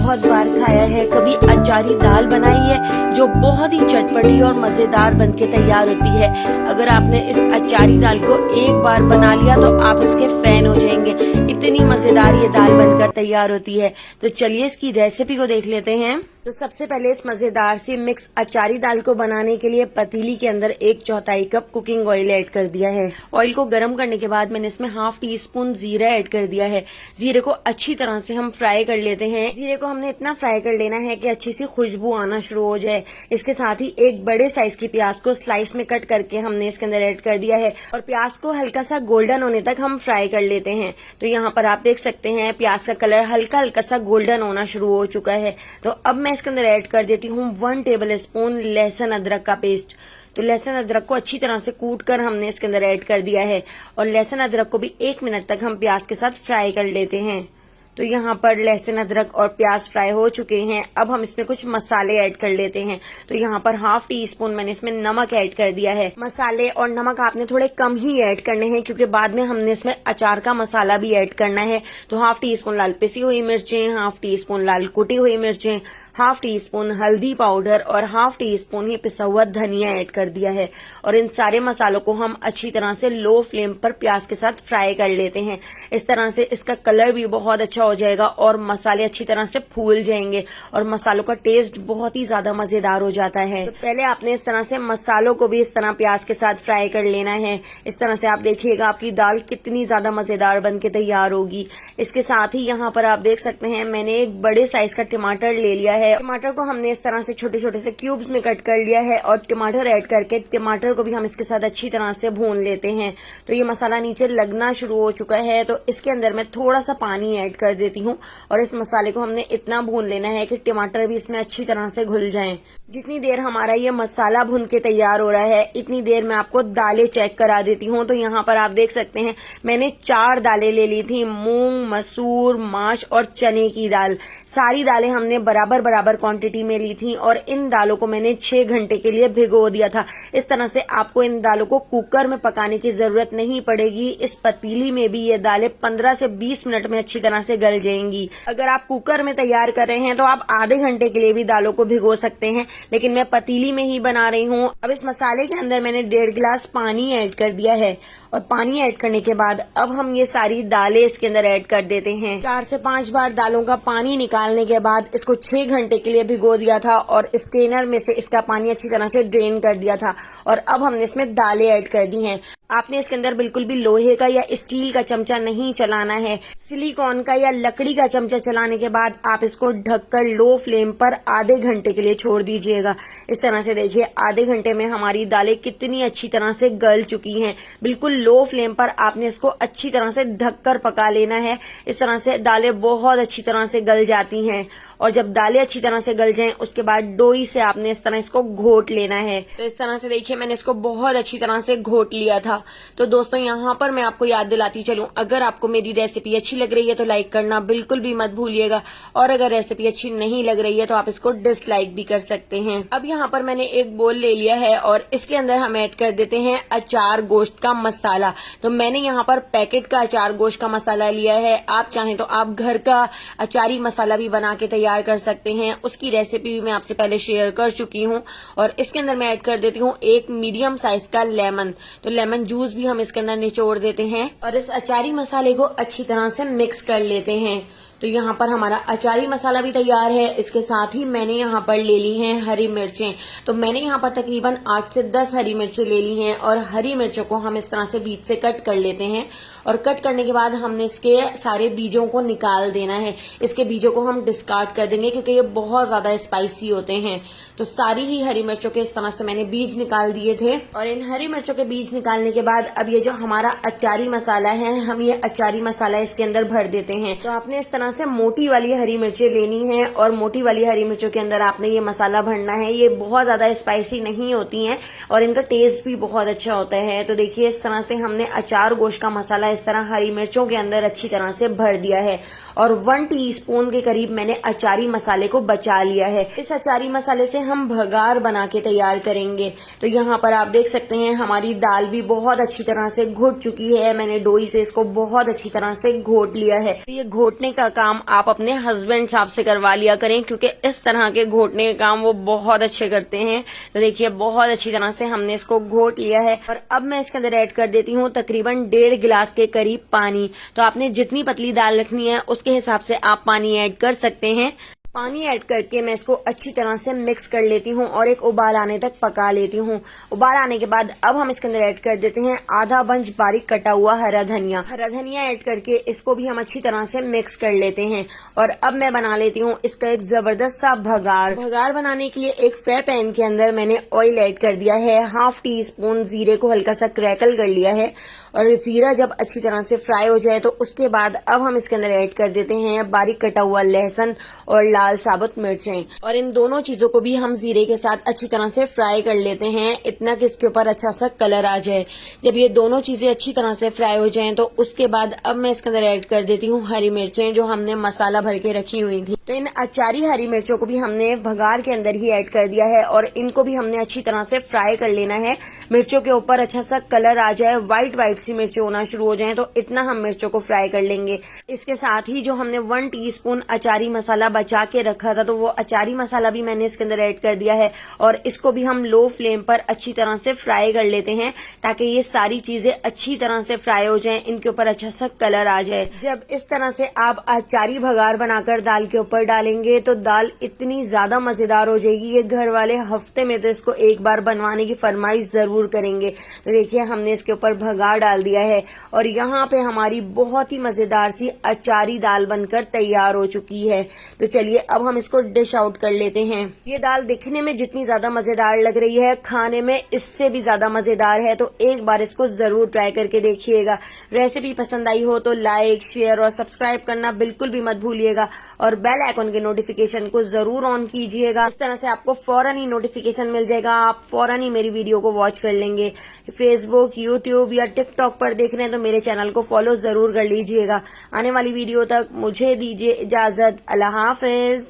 बहुत बार खाया है, कभी अचारी दाल बनाई है जो बहुत ही चटपटी और मजेदार बनके तैयार होती है। अगर आपने इस अचारी दाल को एक बार बना लिया तो आप इसके फैन हो जाएंगे, इतनी मजेदार ये दाल बनकर तैयार होती है। तो चलिए इसकी रेसिपी को देख लेते हैं। तो सबसे पहले इस मजेदार सी मिक्स अचारी दाल को बनाने के लिए पतीली के अंदर 1/4 कप कुकिंग ऑयल ऐड कर दिया है। ऑयल को गर्म करने के बाद मैंने इसमें ½ टीस्पून जीरा ऐड कर दिया है। जीरे को अच्छी तरह से हम फ्राई कर लेते हैं। जीरे को हमने इतना फ्राई कर लेना है कि अच्छी सी खुशबू आना शुरू हो जाए। इसके साथ ही एक बड़े साइज की प्याज को स्लाइस में कट करके हमने इसके अंदर ऐड कर दिया है और प्याज को हल्का सा गोल्डन होने तक हम फ्राई कर लेते हैं। तो यहाँ पर आप देख सकते हैं प्याज का कलर हल्का हल्का सा गोल्डन होना शुरू हो चुका है। तो अब मैं इसके अंदर ऐड कर देती हूँ 1 टेबल स्पून लहसुन अदरक का पेस्ट। तो लहसुन अदरक को अच्छी तरह से कूट कर हमने इसके अंदर ऐड कर दिया है और लहसुन अदरक को भी 1 मिनट तक हम प्याज के साथ फ्राई कर लेते हैं। तो यहाँ पर लहसुन अदरक और प्याज फ्राई हो चुके हैं। अब हम इसमें कुछ मसाले ऐड कर लेते हैं। तो यहाँ पर ½ टीस्पून मैंने इसमें नमक ऐड कर दिया है। मसाले और नमक आपने थोड़े कम ही ऐड करने हैं क्योंकि बाद में हमने इसमें अचार का मसाला भी ऐड करना है। तो ½ टीस्पून लाल पिसी हुई मिर्चें, ½ टीस्पून लाल कुटी हुई मिर्चें, ½ टीस्पून हल्दी पाउडर और ½ टीस्पून ही पिसा हुआ धनिया ऐड कर दिया है। और इन सारे मसालों को हम अच्छी तरह से लो फ्लेम पर प्याज के साथ फ्राई कर लेते हैं। इस तरह से इसका कलर भी बहुत अच्छा हो जाएगा और मसाले अच्छी तरह से फूल जाएंगे और मसालों का टेस्ट बहुत ही ज्यादा मजेदार हो जाता है। तो पहले आपने इस तरह से मसालों को भी इस तरह प्याज के साथ फ्राई कर लेना है। इस तरह से आप देखिएगा आपकी दाल कितनी ज्यादा मजेदार बनके तैयार होगी। इसके साथ ही यहाँ पर आप देख सकते हैं मैंने एक बड़े साइज का टमाटर ले लिया है। टमाटर को हमने इस तरह से छोटे छोटे से क्यूब्स में कट कर लिया है और टमाटर ऐड करके टमाटर को भी हम इसके साथ अच्छी तरह से भून लेते हैं। तो ये मसाला नीचे लगना शुरू हो चुका है तो इसके अंदर मैं थोड़ा सा पानी ऐड कर देती हूँ और इस मसाले को हमने इतना भून लेना है कि टमाटर भी इसमें अच्छी तरह से घुल जाएं। जितनी देर हमारा ये मसाला भून के तैयार हो रहा है इतनी देर मैं आपको दालें चेक करा देती हूँ। तो यहाँ पर आप देख सकते हैं मैंने 4 दालें ले ली थी, मूंग, मसूर, माश और चने की दाल। सारी दालें हमने बराबर बराबर क्वांटिटी में ली थी और इन दालों को मैंने 6 घंटे के लिए भिगो दिया था। इस तरह से आपको इन दालों को कुकर में पकाने की जरूरत नहीं पड़ेगी। इस पतीली में भी ये दालें 15 से 20 मिनट में अच्छी तरह से गल जाएंगी। अगर आप कुकर में तैयार कर रहे हैं तो आप आधे घंटे के लिए भी दालों को भिगो सकते हैं, लेकिन मैं पतीली में ही बना रही हूँ। अब इस मसाले के अंदर मैंने 1.5 गिलास पानी ऐड कर दिया है और पानी ऐड करने के बाद अब हम ये सारी दालें इसके अंदर ऐड कर देते हैं। 4 से 5 बार दालों का पानी निकालने के बाद इसको 6 घंटे के लिए भिगो दिया था और स्ट्रेनर में से इसका पानी अच्छी तरह से ड्रेन कर दिया था और अब हमने इसमें दालें ऐड कर दी हैं। आपने इसके अंदर बिल्कुल भी लोहे का या स्टील का चमचा नहीं चलाना है। सिलिकॉन का या लकड़ी का चमचा चलाने के बाद आप इसको ढककर लो फ्लेम पर आधे घंटे के लिए छोड़ दीजिएगा। इस तरह से देखिए आधे घंटे में हमारी दालें कितनी अच्छी तरह से गल चुकी हैं। बिल्कुल लो फ्लेम पर आपने इसको अच्छी तरह से ढककर पका लेना है। इस तरह से दालें बहुत अच्छी तरह से गल जाती हैं और जब दालें अच्छी तरह से गल जाएं उसके बाद डोई से आपने इस तरह इसको घोट लेना है। तो इस तरह से देखिए मैंने इसको बहुत अच्छी तरह से घोट लिया था। तो दोस्तों यहाँ पर मैं आपको याद दिलाती चलूं, अगर आपको मेरी रेसिपी अच्छी लग रही है तो लाइक करना बिल्कुल भी मत भूलिएगा और अगर रेसिपी अच्छी नहीं लग रही है तो आप इसको डिसलाइक भी कर सकते हैं। अब यहाँ पर मैंने एक बोल ले लिया है और इसके अंदर हम ऐड कर देते हैं अचार गोश्त का मसाला। तो मैंने यहाँ पर पैकेट का अचार गोश्त का मसाला लिया है। आप चाहें तो आप घर का अचारी मसाला भी बना के तैयार कर सकते हैं। उसकी रेसिपी भी मैं आपसे पहले शेयर कर चुकी हूँ। और इसके अंदर मैं ऐड कर देती हूँ 1 मीडियम साइज का लेमन। तो लेमन जूस भी हम इसके अंदर निचोड़ देते हैं और इस अचारी मसाले को अच्छी तरह से मिक्स कर लेते हैं। तो यहाँ पर हमारा अचारी मसाला भी तैयार है। इसके साथ ही मैंने यहाँ पर ले ली हैं हरी मिर्चें। तो मैंने यहाँ पर तकरीबन 8 से 10 हरी मिर्चें ले ली हैं और हरी मिर्चों को हम इस तरह से बीच से कट कर लेते हैं और कट करने के बाद हमने इसके सारे बीजों को निकाल देना है। इसके बीजों को हम डिस्कार्ड कर देंगे क्योंकि ये बहुत ज्यादा स्पाइसी होते हैं। तो सारी ही हरी मिर्चों के इस तरह से मैंने बीज निकाल दिए थे और इन हरी मिर्चों के बीज निकालने के बाद अब ये जो हमारा अचारी मसाला है हम ये अचारी मसाला इसके अंदर भर देते हैं। तो आपने इस तरह से मोटी वाली हरी मिर्चें लेनी है और मोटी वाली हरी मिर्चों के अंदर आपने ये मसाला भरना है। ये बहुत ज्यादा स्पाइसी नहीं होती हैं और इनका टेस्ट भी बहुत अच्छा होता है। तो देखिए इस तरह से हमने अचार गोश्त का मसाला इस तरह हरी मिर्चों के अंदर अच्छी तरह से भर दिया है और 1 टीस्पून के करीब मैंने अचारी मसाले को बचा लिया है। इस अचारी मसाले से हम भगार बना के तैयार करेंगे। तो यहाँ पर आप देख सकते हैं हमारी दाल भी बहुत अच्छी तरह से घुट चुकी है। मैंने डोई से इसको बहुत अच्छी तरह से घोट लिया है। तो ये घोटने का काम आप अपने हस्बैंड साहब से करवा लिया करें, क्योंकि इस तरह के घोटने के काम वो बहुत अच्छे करते हैं। तो देखिए बहुत अच्छी तरह से हमने इसको घोट लिया है और अब मैं इसके अंदर ऐड कर देती हूँ तकरीबन 1.5 गिलास के करीब पानी। तो आपने जितनी पतली दाल रखनी है उसके हिसाब से आप पानी ऐड कर सकते हैं। पानी ऐड करके मैं इसको अच्छी तरह से मिक्स कर लेती हूँ और एक उबाल आने तक पका लेती हूँ। उबाल आने के बाद अब हम इसके अंदर ऐड कर देते हैं आधा बंच बारीक कटा हुआ हरा धनिया। हरा धनिया ऐड करके इसको भी हम अच्छी तरह से मिक्स कर लेते हैं और अब मैं बना लेती हूँ इसका एक जबरदस्त सा भगार। भगार बनाने के लिए एक फ्राई पैन के अंदर मैंने ऑयल ऐड कर दिया है। 1/2 टीस्पून जीरे को हल्का सा क्रैकल कर लिया है और जीरा जब अच्छी तरह से फ्राई हो जाए तो उसके बाद अब हम इसके अंदर ऐड कर देते हैं बारीक कटा हुआ लहसुन और लाल साबुत मिर्चें और इन दोनों चीजों को भी हम जीरे के साथ अच्छी तरह से फ्राई कर लेते हैं, इतना कि इसके ऊपर अच्छा सा कलर आ जाए। जब ये दोनों चीजें अच्छी तरह से फ्राई हो जाएं तो उसके बाद अब मैं इसके अंदर ऐड कर देती हूँ हरी मिर्चें जो हमने मसाला भर के रखी हुई थी। तो इन अचारी हरी मिर्चों को भी हमने भगार के अंदर ही ऐड कर दिया है और इनको भी हमने अच्छी तरह से फ्राई कर लेना है। मिर्चों के ऊपर अच्छा सा कलर आ जाए, व्हाइट सी मिर्चें होना शुरू हो जाएं तो इतना हम मिर्चों को फ्राई कर लेंगे। इसके साथ ही जो हमने 1 टीस्पून अचारी मसाला बचा के रखा था तो वो अचारी मसाला भी मैंने इसके अंदर ऐड कर दिया है और इसको भी हम लो फ्लेम पर अच्छी तरह से फ्राई कर लेते हैं ताकि ये सारी चीजें अच्छी तरह से फ्राई हो जाएं, इनके ऊपर अच्छा सा कलर आ जाए। जब इस तरह से आप अचारी भगार बनाकर दाल के ऊपर डालेंगे तो दाल इतनी ज्यादा मजेदार हो जाएगी, ये घर वाले हफ्ते में तो इसको एक बार बनवाने की फरमाइश जरूर करेंगे। तो देखिए हमने इसके ऊपर भगार डाल दिया है और यहाँ पे हमारी बहुत ही मजेदार सी अचारी दाल बनकर तैयार हो चुकी है। तो चलिए अब हम इसको डिश आउट कर लेते हैं। ये दाल दिखने में जितनी ज्यादा मजेदार लग रही है खाने में इससे भी ज्यादा मजेदार है, तो एक बार इसको जरूर ट्राई करके देखिएगा। रेसिपी पसंद आई हो तो लाइक, शेयर और सब्सक्राइब करना बिल्कुल भी मत भूलिएगा और बेल आइकन के नोटिफिकेशन को जरूर ऑन कीजिएगा। इस तरह से आपको फौरन ही नोटिफिकेशन मिल जाएगा, आप फौरन ही मेरी वीडियो को वॉच कर लेंगे। फेसबुक, यूट्यूब या टिकटॉक पर देख रहे हैं तो मेरे चैनल को फॉलो जरूर कर लीजिएगा। आने वाली वीडियो तक मुझे दीजिए इजाजत। अल्लाह हाफिज।